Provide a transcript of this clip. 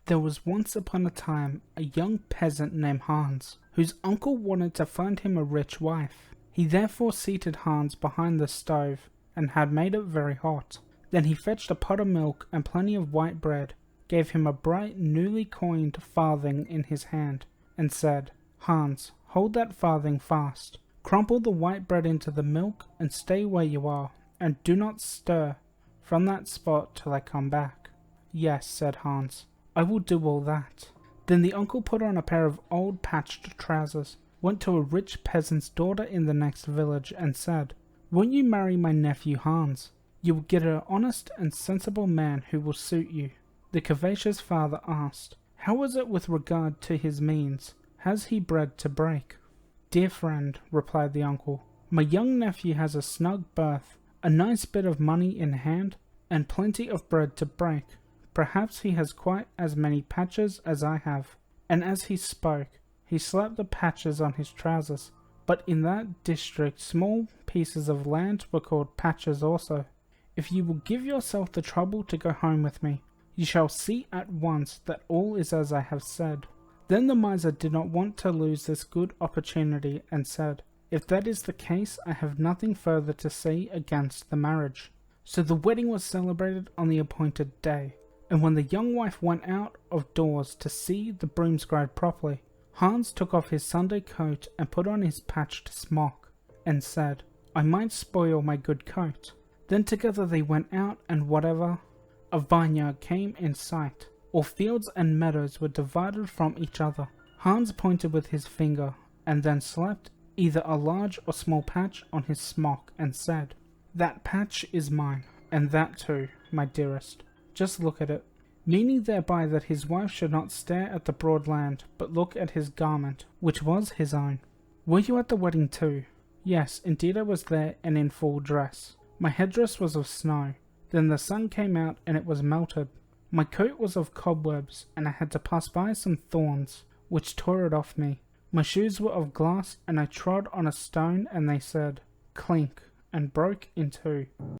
There was once upon a time a young peasant named Hans, whose uncle wanted to find him a rich wife. He therefore seated Hans behind the stove, and had made it very hot. Then he fetched a pot of milk and plenty of white bread, gave him a bright newly coined farthing in his hand, and said, "Hans, hold that farthing fast. Crumple the white bread into the milk, and stay where you are, and do not stir from that spot till I come back." "Yes," said Hans, "I will do all that." Then the uncle put on a pair of old patched trousers, went to a rich peasant's daughter in the next village, and said, "Won't you marry my nephew Hans? You will get an honest and sensible man who will suit you." The curvaceous father asked, "How is it with regard to his means? Has he bread to break?" "Dear friend," replied the uncle, "my young nephew has a snug berth, a nice bit of money in hand, and plenty of bread to break. Perhaps he has quite as many patches as I have." And as he spoke, he slapped the patches on his trousers. But in that district small pieces of land were called patches also. "If you will give yourself the trouble to go home with me, you shall see at once that all is as I have said." Then the miser did not want to lose this good opportunity, and said, "If that is the case, I have nothing further to say against the marriage." So the wedding was celebrated on the appointed day, and when the young wife went out of doors to see the brooms grind properly, Hans took off his Sunday coat and put on his patched smock, and said, "I might spoil my good coat." Then together they went out, and whatever a vineyard came in sight, or fields and meadows were divided from each other. Hans pointed with his finger, and then slapped either a large or small patch on his smock, and said, "That patch is mine, and that too, my dearest. Just look at it," meaning thereby that his wife should not stare at the broad land, but look at his garment, which was his own. "Were you at the wedding too?" "Yes, indeed I was there, and in full dress. My headdress was of snow. Then the sun came out, and it was melted. My coat was of cobwebs, and I had to pass by some thorns, which tore it off me. My shoes were of glass, and I trod on a stone, and they said, 'Clink,' and broke in two."